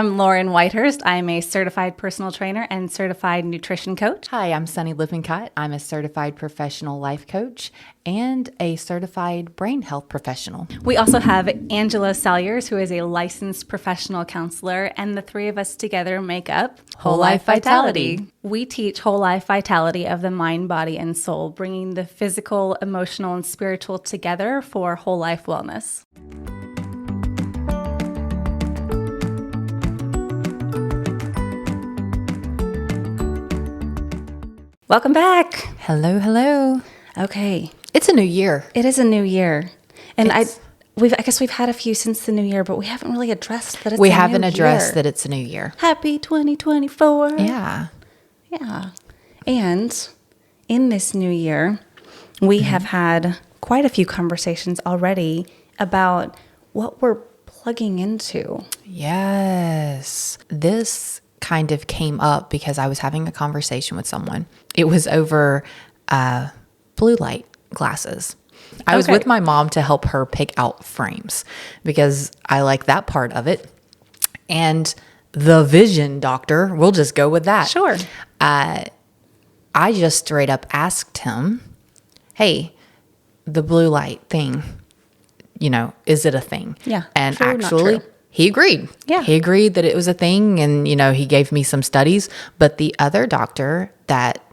I'm Lauren Whitehurst. I'm a certified personal trainer and certified nutrition coach. Hi, I'm Sunny Lippincott. I'm a certified professional life coach and a certified brain health professional. We also have Angela Salyers, who is a licensed professional counselor, and the three of us together make up Whole Life Vitality. We teach whole life vitality of the mind, body, and soul, bringing the physical, emotional, and spiritual together for whole life wellness. Welcome back. Hello, hello. Okay. It's a new year. It is a new year. And I guess we've had a few since the new year, but we haven't really addressed that it's We a haven't new addressed year. that it's a new year. Happy 2024. Yeah. Yeah. And in this new year, we have had quite a few conversations already about what we're plugging into. Yes. This kind of came up because I was having a conversation with someone. It was over blue light glasses. I was with my mom to help her pick out frames because I like that part of it. And the vision doctor, we'll just go with that. Sure. I just straight up asked him, hey, the blue light thing, is it a thing? Yeah. And true, actually, not true. he agreed. Yeah. He agreed that it was a thing. And, he gave me some studies. But the other doctor that,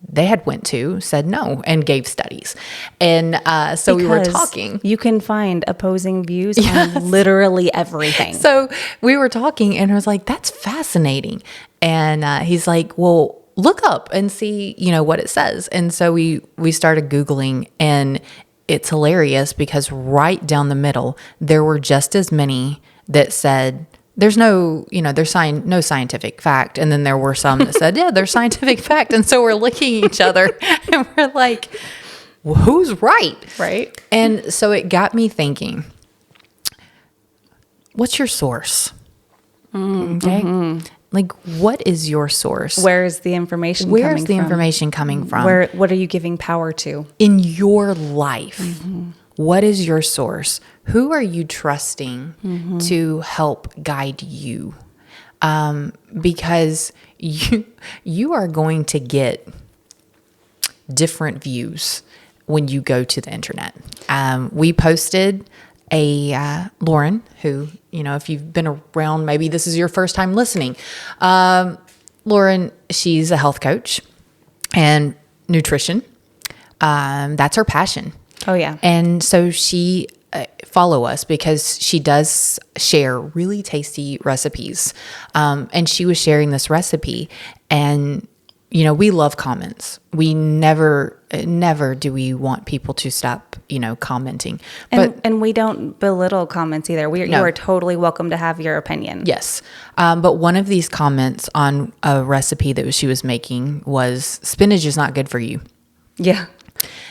they had went to said no and gave studies. And so we were talking. You can find opposing views on literally everything. So we were talking and I was like, that's fascinating. And he's like, well, look up and see, what it says. And so we started Googling, and it's hilarious because right down the middle, there were just as many that said, there's no, there's no scientific fact. And then there were some that said, yeah, there's scientific fact. And so we're looking at each other and we're like, well, who's right? Right. And so it got me thinking, what's your source? Okay. Like, what is your source? Where is the information coming from? Where's the information coming from? What are you giving power to? In your life, what is your source? Who are you trusting to help guide you? Because you are going to get different views when you go to the internet. We posted Lauren, who, if you've been around, maybe this is your first time listening. Lauren, she's a health coach and nutrition. That's her passion. Oh, yeah. And so she follow us because she does share really tasty recipes. And she was sharing this recipe, and we love comments. We never do we want people to stop, commenting. And we don't belittle comments either. You are totally welcome to have your opinion. Yes. But one of these comments on a recipe that she was making was, spinach is not good for you. Yeah.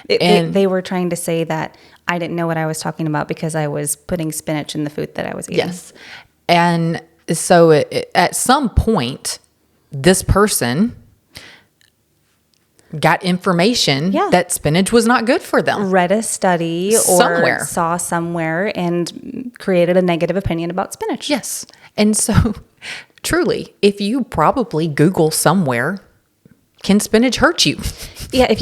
They were trying to say that I didn't know what I was talking about because I was putting spinach in the food that I was eating. Yes. And so at some point, this person got information that spinach was not good for them. Read a study or saw somewhere and created a negative opinion about spinach. Yes. And so truly, if you probably Google somewhere, can spinach hurt you? Yeah, if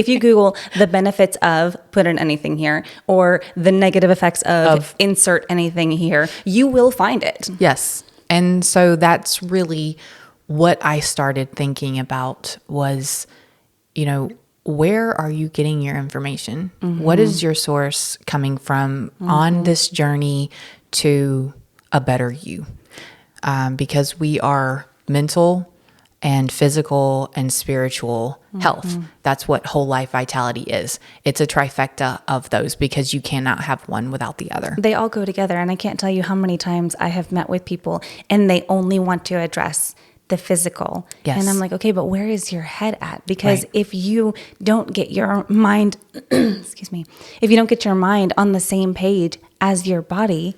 you Google the benefits of, put in anything here, or the negative effects of insert anything here, you will find it. Yes. And so that's really what I started thinking about was, where are you getting your information? What is your source coming from on this journey to a better you? Because we are mental and physical and spiritual health. That's what whole life vitality is. It's a trifecta of those because you cannot have one without the other. They all go together. And I can't tell you how many times I have met with people and they only want to address the physical. Yes. And I'm like, okay, but where is your head at? Because if you don't get your mind, excuse me, if you don't get your mind on the same page as your body,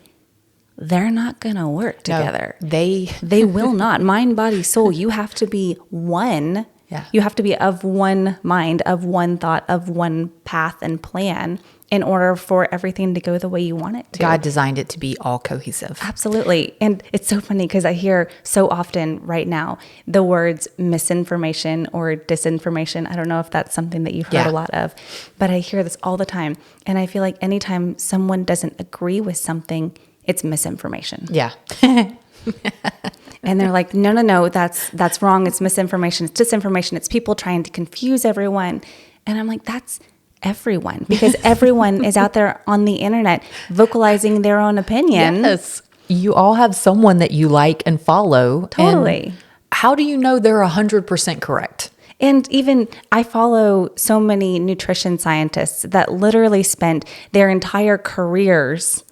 they're not going to work together. No, they will not. Mind, body, soul. You have to be one. Yeah. You have to be of one mind, of one thought, of one path and plan in order for everything to go the way you want it to. God designed it to be all cohesive. Absolutely. And it's so funny because I hear so often right now the words misinformation or disinformation. I don't know if that's something that you've heard a lot of, but I hear this all the time. And I feel like anytime someone doesn't agree with something, it's misinformation. Yeah. And they're like, no, that's wrong. It's misinformation. It's disinformation. It's people trying to confuse everyone. And I'm like, that's everyone, because everyone is out there on the internet vocalizing their own opinion. Yes. You all have someone that you like and follow. Totally. And how do you know they're 100% correct? And even I follow so many nutrition scientists that literally spent their entire careers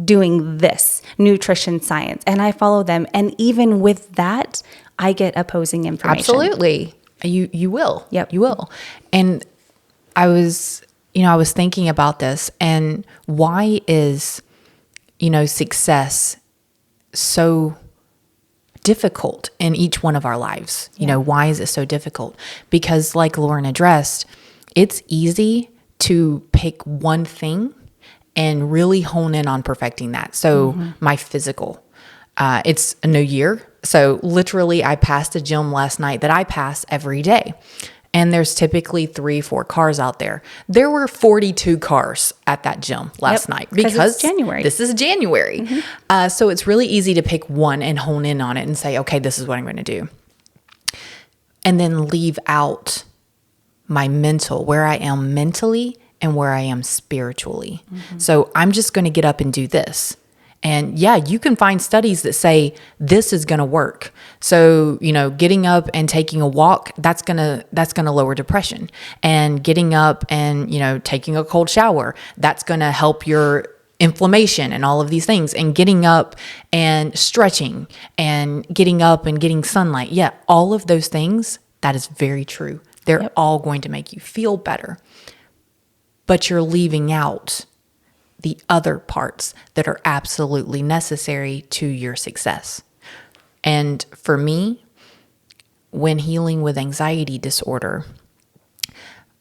doing this nutrition science. And I follow them. And even with that, I get opposing information. Absolutely. You will. Yep. You will. And I was thinking about this, and why is, success so difficult in each one of our lives? Why is it so difficult? Because like Lauren addressed, it's easy to pick one thing and really hone in on perfecting that. So my physical, it's a new year. So literally I passed a gym last night that I pass every day. And there's typically 3-4 cars out there. There were 42 cars at that gym last night because it's January. This is January. So it's really easy to pick one and hone in on it and say, okay, this is what I'm going to do. And then leave out my mental, where I am mentally and where I am spiritually. So I'm just going to get up and do this. And yeah, you can find studies that say this is going to work. So, getting up and taking a walk, that's going to lower depression. And getting up and, taking a cold shower, that's going to help your inflammation and all of these things. And getting up and stretching and getting up and getting sunlight. Yeah, all of those things, that is very true. They're all going to make you feel better. But you're leaving out the other parts that are absolutely necessary to your success. And for me, when healing with anxiety disorder,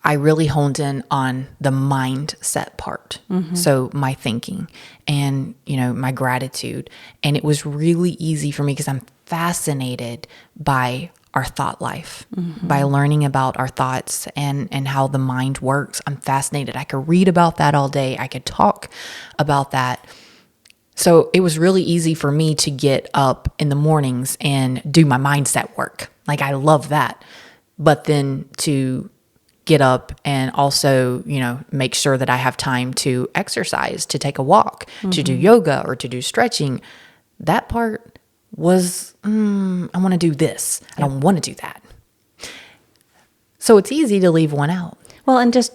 I really honed in on the mindset part. So my thinking and, my gratitude. And it was really easy for me because I'm fascinated by our thought life, by learning about our thoughts and how the mind works. I'm fascinated. I could read about that all day. I could talk about that. So it was really easy for me to get up in the mornings and do my mindset work. Like, I love that. But then to get up and also, make sure that I have time to exercise, to take a walk, to do yoga or to do stretching, that part was, I want to do this. I don't want to do that. So it's easy to leave one out. Well, and just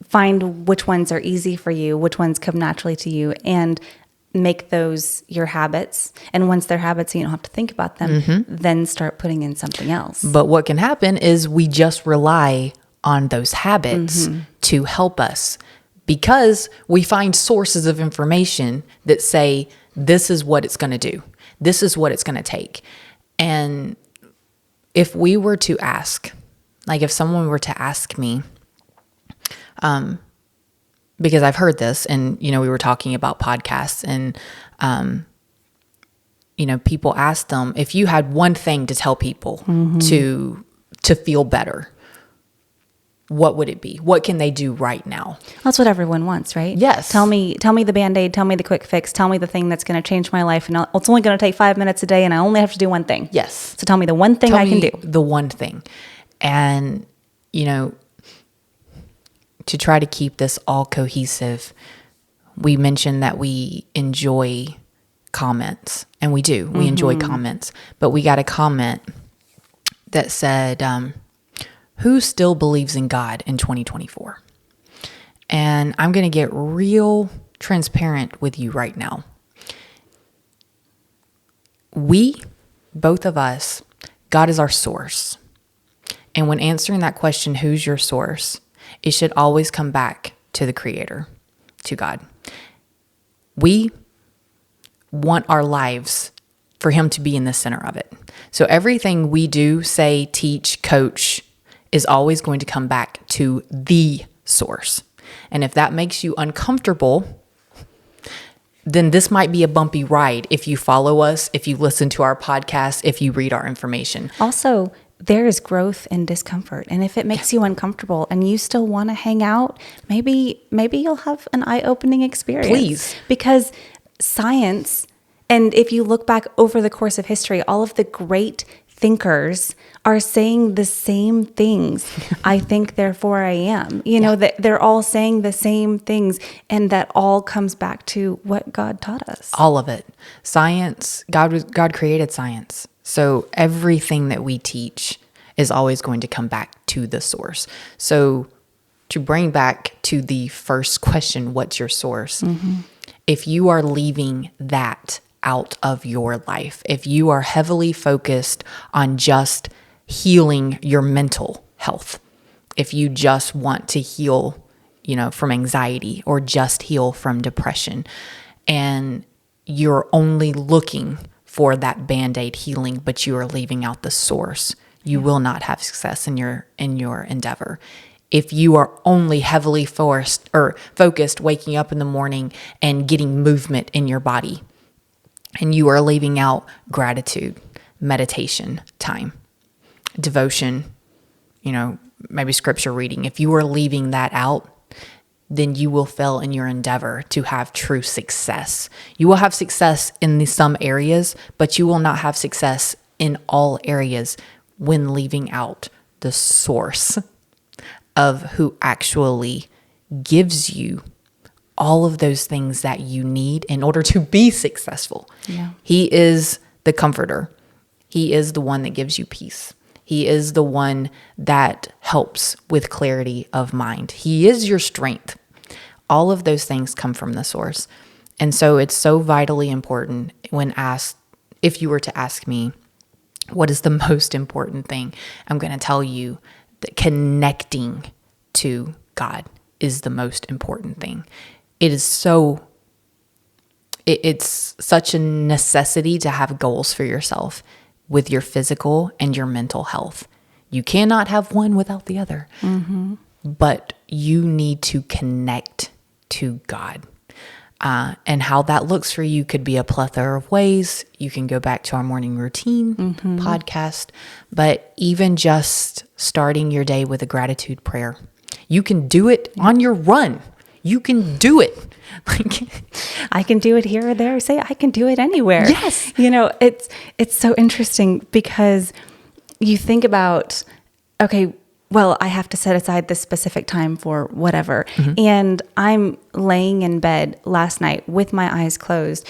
find which ones are easy for you, which ones come naturally to you, and make those your habits. And once they're habits, you don't have to think about them, then start putting in something else. But what can happen is we just rely on those habits to help us, because we find sources of information that say, this is what it's going to do. This is what it's going to take. And if we were to ask, like if someone were to ask me, because I've heard this and, we were talking about podcasts and, people ask them, if you had one thing to tell people to feel better, what would it be? What can they do right now? That's what everyone wants, right? Yes. Tell me the Band-Aid, tell me the quick fix, tell me the thing that's going to change my life. And it's only going to take 5 minutes a day and I only have to do one thing. Yes. So tell me the one thing I can do. The one thing. And, to try to keep this all cohesive, we mentioned that we enjoy comments, and we do. We enjoy comments, but we got a comment that said, who still believes in God in 2024? And I'm going to get real transparent with you right now. We, both of us, God is our source. And when answering that question, who's your source, it should always come back to the Creator, to God. We want our lives for Him to be in the center of it. So everything we do, say, teach, coach, is always going to come back to the source. And if that makes you uncomfortable, then this might be a bumpy ride if you follow us, if you listen to our podcast, if you read our information. Also, there is growth in discomfort. And if it makes you uncomfortable and you still want to hang out, maybe you'll have an eye-opening experience. Please. Because science, and if you look back over the course of history, all of the great thinkers are saying the same things. I think, therefore I am. You know, that they're all saying the same things, and that all comes back to what God taught us. All of it. Science, God created science. So everything that we teach is always going to come back to the source. So to bring back to the first question, what's your source? If you are leaving that out of your life, if you are heavily focused on just healing your mental health, if you just want to heal, from anxiety or just heal from depression, and you're only looking for that Band-Aid healing, but you are leaving out the source, you will not have success in your endeavor. If you are only heavily focused waking up in the morning and getting movement in your body, and you are leaving out gratitude, meditation time, devotion, maybe scripture reading. If you are leaving that out, then you will fail in your endeavor to have true success. You will have success in some areas, but you will not have success in all areas when leaving out the source of who actually gives you all of those things that you need in order to be successful. Yeah. He is the comforter. He is the one that gives you peace. He is the one that helps with clarity of mind. He is your strength. All of those things come from the source. And so it's so vitally important if you were to ask me, what is the most important thing? I'm going to tell you that connecting to God is the most important thing. It's such a necessity to have goals for yourself with your physical and your mental health. You cannot have one without the other. But you need to connect to God. And how that looks for you could be a plethora of ways. You can go back to our morning routine podcast, but even just starting your day with a gratitude prayer. You can do it on your run. You can do it. I can do it here or there. Say I can do it anywhere. Yes. It's so interesting because you think about, okay, well, I have to set aside this specific time for whatever. And I'm laying in bed last night with my eyes closed,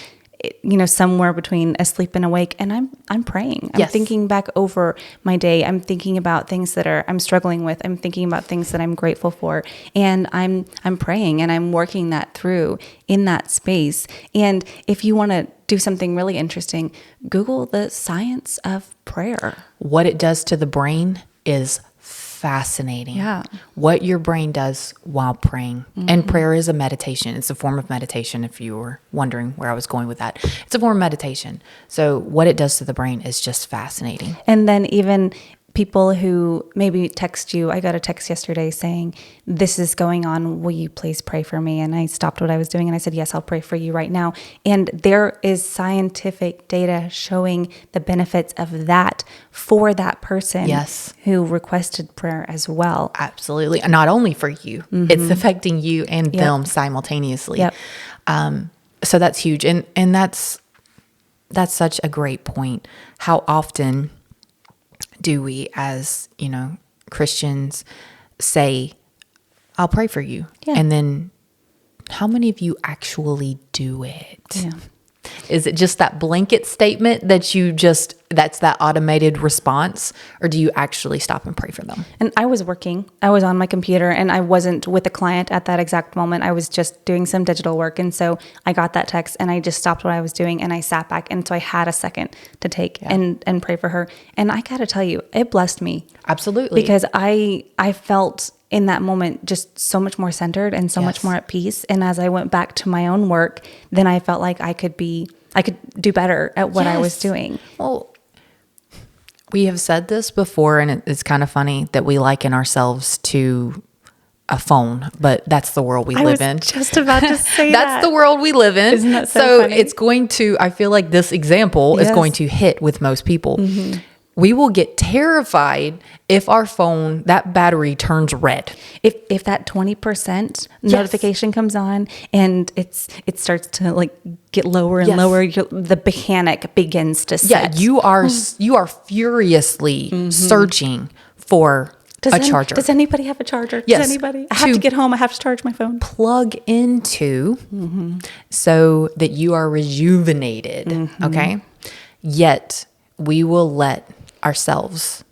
somewhere between asleep and awake, and I'm praying. I'm thinking back over my day. I'm thinking about things that I'm struggling with. I'm thinking about things that I'm grateful for, and I'm praying, and I'm working that through in that space. And if you want to do something really interesting, Google the science of prayer. What it does to the brain is fascinating. Yeah. What your brain does while praying. And prayer is a meditation. It's a form of meditation, if you were wondering where I was going with that. It's a form of meditation. So what it does to the brain is just fascinating. And then even people who maybe text you, I got a text yesterday saying, this is going on, will you please pray for me? And I stopped what I was doing and I said, yes, I'll pray for you right now. And there is scientific data showing the benefits of that for that person who requested prayer as well. Absolutely. Not only for you, it's affecting you and them simultaneously. So that's huge. And that's such a great point. How often do we, as Christians, say, I'll pray for you? And then how many of you actually do it? Is it just that blanket statement that that's that automated response, or do you actually stop and pray for them? And I was working, I was on my computer, and I wasn't with a client at that exact moment. I was just doing some digital work. And so I got that text and I just stopped what I was doing and I sat back. And so I had a second to take and pray for her. And I got to tell you, it blessed me. Absolutely. Because I felt in that moment just so much more centered and so much more at peace. And as I went back to my own work, then I felt like I could do better at what I was doing. Well, we have said this before, and it's kind of funny that we liken ourselves to a phone, but that's the world we live in. Just about to say That's the world we live in. Isn't that so funny? It's going to, I feel like this example is going to hit with most people. We will get terrified if our phone, that battery turns red. If that 20% notification comes on and it starts to like get lower and lower, the panic begins to set. Yeah, you are furiously searching for a charger. Does anybody have a charger? Yes. Does anybody? I have to get home. I have to charge my phone. Plug into so that you are rejuvenated. Okay. Yet we will let ourselves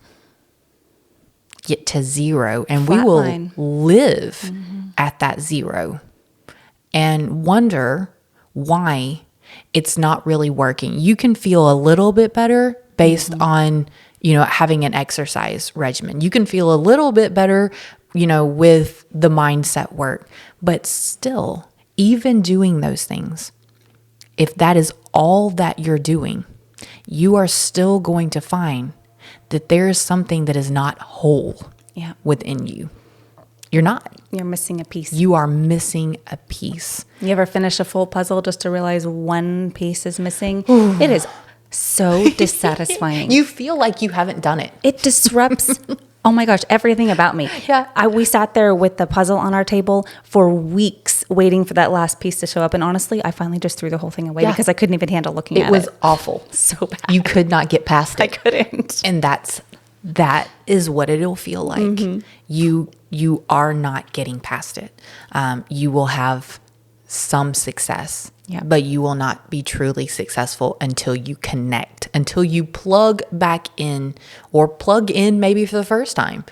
get to zero and we will live at that zero and wonder why it's not really working. You can feel a little bit better based on, having an exercise regimen. You can feel a little bit better, with the mindset work, but still, even doing those things, if that is all that you're doing, you are still going to find that there is something that is not whole within you. You're not. You're missing a piece. You are missing a piece. You ever finish a full puzzle just to realize one piece is missing? It is so dissatisfying. You feel like you haven't done it. It disrupts, oh my gosh, everything about me. Yeah. We sat there with the puzzle on our table for weeks waiting for that last piece to show up. And honestly, I finally just threw the whole thing away because I couldn't even handle looking at it. It was awful. So bad. You could not get past it. I couldn't. And that is what it'll feel like. You are not getting past it. You will have some success, but you will not be truly successful until you connect, until you plug back in or plug in maybe for the first time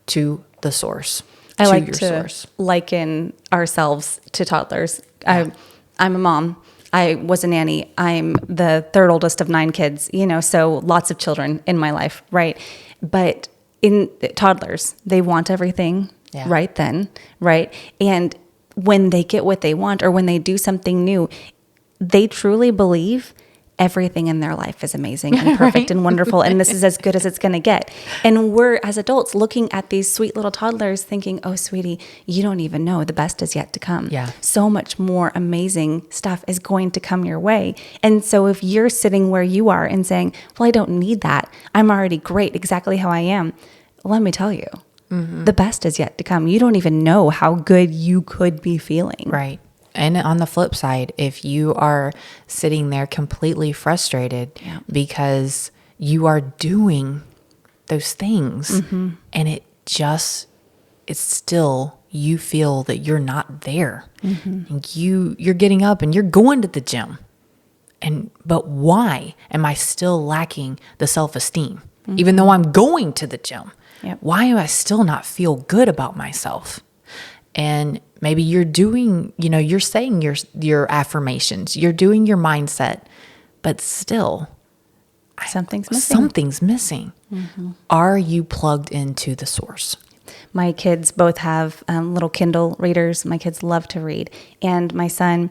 to the source. I like to liken ourselves to toddlers. I'm a mom. I was a nanny. I'm the third oldest of 9 kids, so lots of children in my life, right? But in toddlers, they want everything right then, right? And when they get what they want or when they do something new, they truly believe everything in their life is amazing and perfect and wonderful. And this is as good as it's going to get. And we're, as adults, looking at these sweet little toddlers thinking, oh, sweetie, you don't even know. The best is yet to come. Yeah. So much more amazing stuff is going to come your way. And so if you're sitting where you are and saying, well, I don't need that. I'm already great exactly how I am. Let me tell you, the best is yet to come. You don't even know how good you could be feeling. Right. And on the flip side, if you are sitting there completely frustrated because you are doing those things and it's still, you feel that you're not there. And you're getting up and you're going to the gym. But why am I still lacking the self-esteem? Even though I'm going to the gym, why do I still not feel good about myself? And maybe you're doing, you're saying your affirmations, you're doing your mindset, but still something's missing. Are you plugged into the source? My kids both have little Kindle readers. My kids love to read. And my son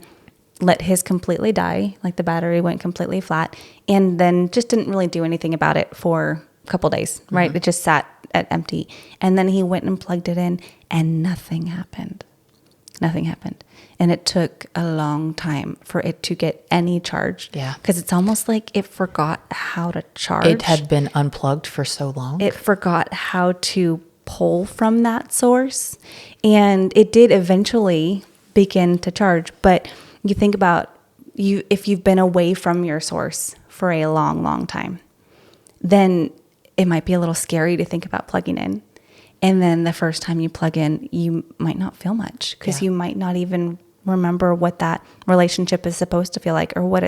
let his completely die, like the battery went completely flat, and then just didn't really do anything about it for a couple days, right? It just sat at empty. And then he went and plugged it in and nothing happened. Nothing happened. And it took a long time for it to get any charge. Yeah. Because it's almost like it forgot how to charge. It had been unplugged for so long. It forgot how to pull from that source. And it did eventually begin to charge. But you think about if you've been away from your source for a long, long time, then it might be a little scary to think about plugging in. And then the first time you plug in, you might not feel much because you might not even remember what that relationship is supposed to feel like or what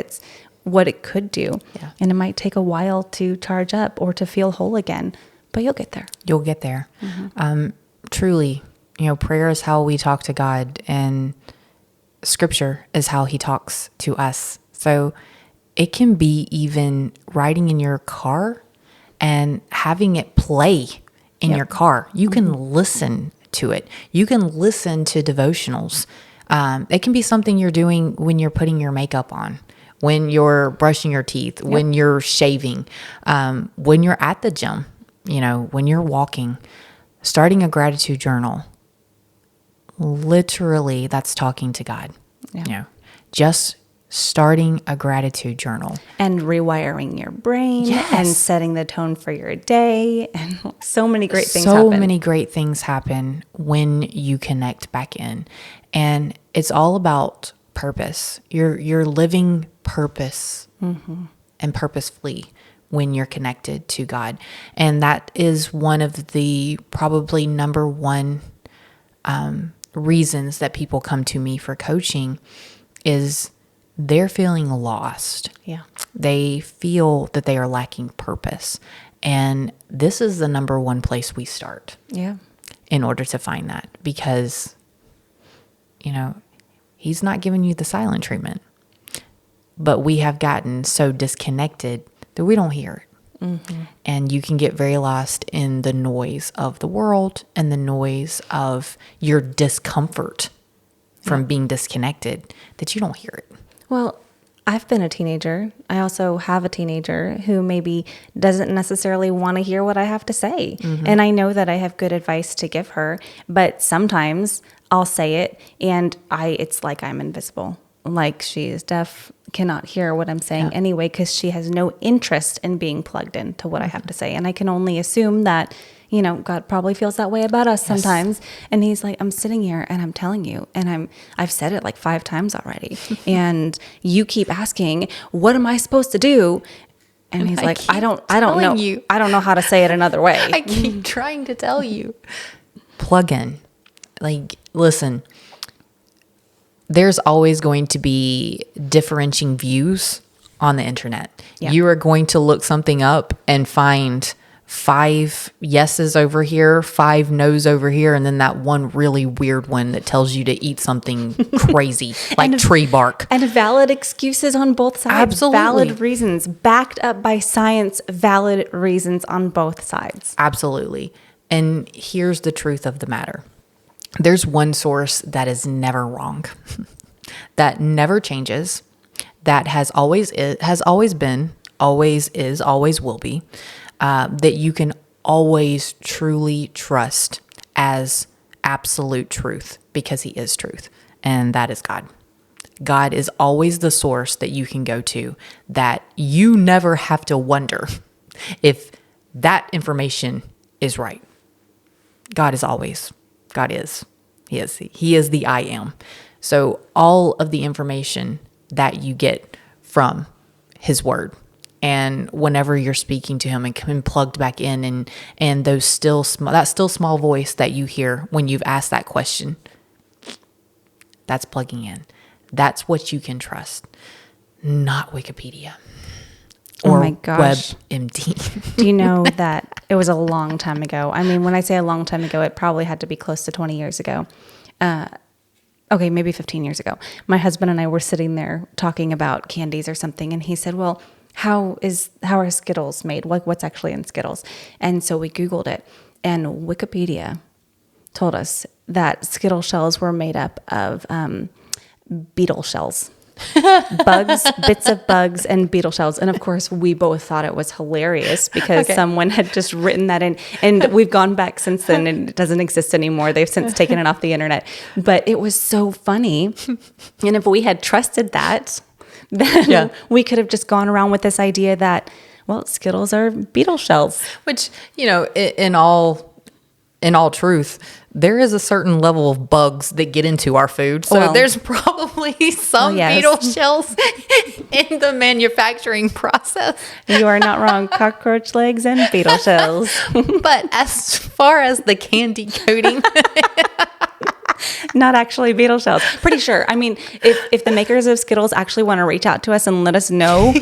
it could do. Yeah. And it might take a while to charge up or to feel whole again, but you'll get there. You'll get there. Truly, prayer is how we talk to God, and scripture is how he talks to us. So it can be even riding in your car and having it play in your car. You can listen to it. You can listen to devotionals. It can be something you're doing when you're putting your makeup on, when you're brushing your teeth, when you're shaving, when you're at the gym, when you're walking, starting a gratitude journal. literally that's talking to God. Yeah. You know, just starting a gratitude journal. And rewiring your brain Yes. and setting the tone for your day. And so many great things So happen. many great things happen when you connect back in. And it's all about purpose. You're living purpose and purposefully when you're connected to God. And that is one of the probably number one reasons that people come to me for coaching is they're feeling lost. Yeah. They feel that they are lacking purpose. And this is the number one place we start. Yeah. In order to find that, because, you know, he's not giving you the silent treatment, but we have gotten so disconnected that we don't hear it. Mm-hmm. And you can get very lost in the noise of the world and the noise of your discomfort from being disconnected that you don't hear it. Well, I've been a teenager. I also have a teenager who maybe doesn't necessarily want to hear what I have to say. Mm-hmm. And I know that I have good advice to give her, but sometimes I'll say it and it's like I'm invisible. Like she is deaf, cannot hear what I'm saying anyway, because she has no interest in being plugged into what I have to say. And I can only assume that, you know, God probably feels that way about us sometimes. And he's like, I'm sitting here and I'm telling you, and I've said it like 5 times already. And you keep asking, what am I supposed to do? And he's like, I don't know. You. I don't know how to say it another way. I keep trying to tell you. Plug in. Like, listen, there's always going to be differentiating views on the internet. Yeah. You are going to look something up and find 5 yeses over here, 5 no's over here, and then that one really weird one that tells you to eat something crazy, like tree bark. And valid excuses on both sides. Absolutely. Valid reasons, backed up by science, valid reasons on both sides. Absolutely. And here's the truth of the matter. There's one source that is never wrong, that never changes, that has always been, always is, always will be, that you can always truly trust as absolute truth, because he is truth, and that is God. God is always the source that you can go to, that you never have to wonder if that information is right. God is. He is the I am. So all of the information that you get from his word, and whenever you're speaking to him and coming plugged back in, and that still small voice that you hear when you've asked that question, that's plugging in. That's what you can trust, not Wikipedia or WebMD. Do you know that it was a long time ago? I mean, when I say a long time ago, it probably had to be close to 20 years ago. Okay, maybe 15 years ago. My husband and I were sitting there talking about candies or something, and he said, well, how are Skittles made? What's actually in Skittles? And so we Googled it, and Wikipedia told us that Skittle shells were made up of beetle shells. Bits of bugs and beetle shells. And of course, we both thought it was hilarious because someone had just written that in. And we've gone back since then, and it doesn't exist anymore. They've since taken it off the internet. But it was so funny. And if we had trusted that, then we could have just gone around with this idea that, well, Skittles are beetle shells. Which, you know, in all truth, there is a certain level of bugs that get into our food. So there's probably some beetle shells in the manufacturing process. You are not wrong. Cockroach legs and beetle shells. But as far as the candy coating, not actually beetle shells. Pretty sure. I mean, if the makers of Skittles actually want to reach out to us and let us know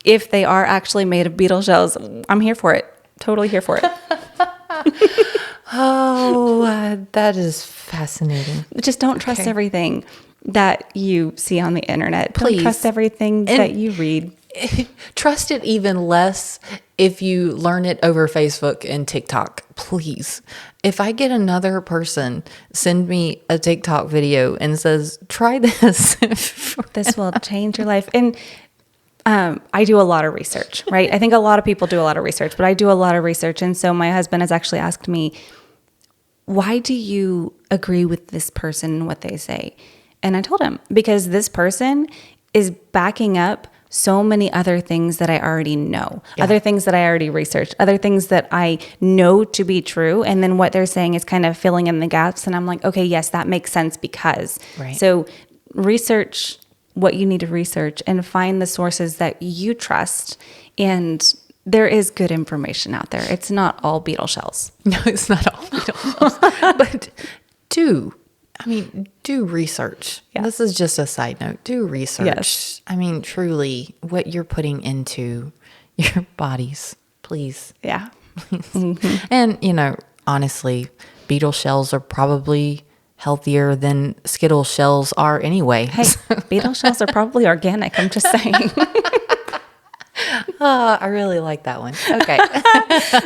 if they are actually made of beetle shells, I'm here for it. Totally here for it. That is fascinating. Just don't trust everything that you see on the internet. Please. Don't trust everything that you read. Trust it even less if you learn it over Facebook and TikTok. Please. If I get another person send me a TikTok video and says, try this. This will change your life. And I do a lot of research, right? I think a lot of people do a lot of research, but I do a lot of research. And so my husband has actually asked me, why do you agree with this person and what they say? And I told him, because this person is backing up so many other things that I already know, other things that I already researched, other things that I know to be true. And then what they're saying is kind of filling in the gaps. And I'm like, okay, yes, that makes sense because. Right. So research what you need to research and find the sources that you trust. And there is good information out there. It's not all beetle shells. No, it's not all beetle shells. But do research. Yeah. This is just a side note. Do research. Yes. I mean, truly, what you're putting into your bodies, please. Yeah. Please. And, honestly, beetle shells are probably healthier than Skittle shells are anyway. Hey, beetle shells are probably organic. I'm just saying. I really like that one. Okay.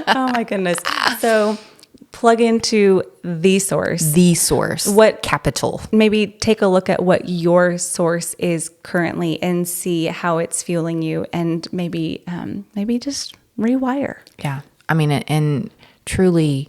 Oh my goodness. So plug into the source. The source. What capital? Maybe take a look at what your source is currently and see how it's fueling you, and maybe just rewire. Yeah. I mean, and truly,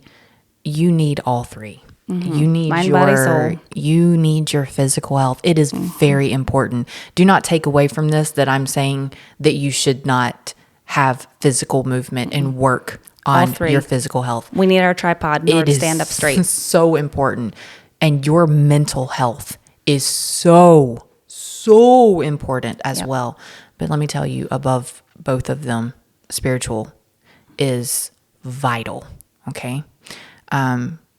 you need all three. You need Mind, body, soul. You need your physical health. It is very important. Do not take away from this that I'm saying that you should not have physical movement and work on your physical health. We need our tripod in order to stand up straight. So important. And your mental health is so important as well. But let me tell you, above both of them, spiritual is vital. Okay.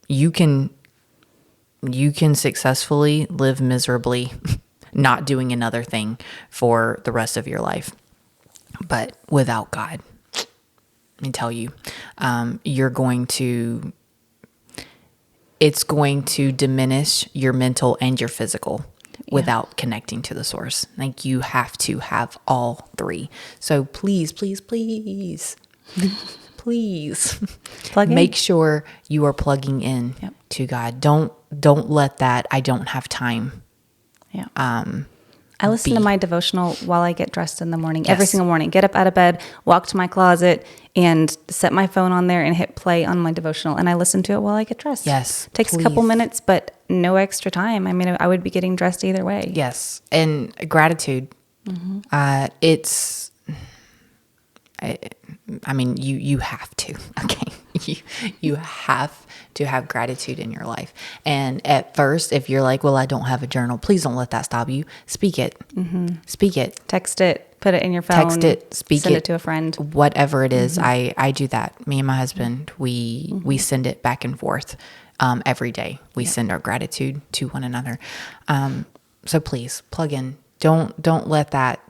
You can successfully live miserably not doing another thing for the rest of your life. But without God, let me tell you, it's going to diminish your mental and your physical without connecting to the source. Like, you have to have all three. So please, please, please, please make sure you are plugging in to God. Don't let that "I don't have time." Yeah. I listen to my devotional while I get dressed in the morning. Every single morning. Get up out of bed, walk to my closet, and set my phone on there and hit play on my devotional. And I listen to it while I get dressed. Yes. Takes a couple minutes, but no extra time. I mean, I would be getting dressed either way. Yes. And gratitude. You have to, okay? You have to have gratitude in your life. And at first, if you're like, well, I don't have a journal, please don't let that stop you. Speak it. Speak it. Text it. Put it in your phone. Text it. Speak it. Send it to a friend. Whatever it is, I do that. Me and my husband, we send it back and forth every day. We send our gratitude to one another. So please plug in. Don't let that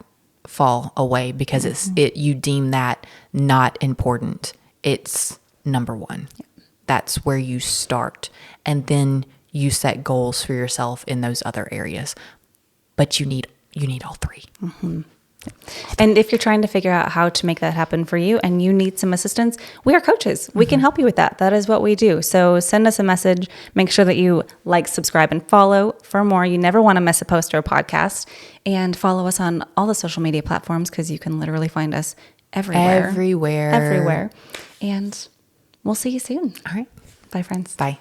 fall away because you deem that not important. It's number one. That's where you start, and then you set goals for yourself in those other areas. But you need all three. And if you're trying to figure out how to make that happen for you and you need some assistance, we are coaches. We can help you with that. That is what we do. So send us a message. Make sure that you like, subscribe, and follow for more. You never want to miss a post or a podcast. And follow us on all the social media platforms because you can literally find us everywhere. Everywhere. And we'll see you soon. All right. Bye, friends. Bye.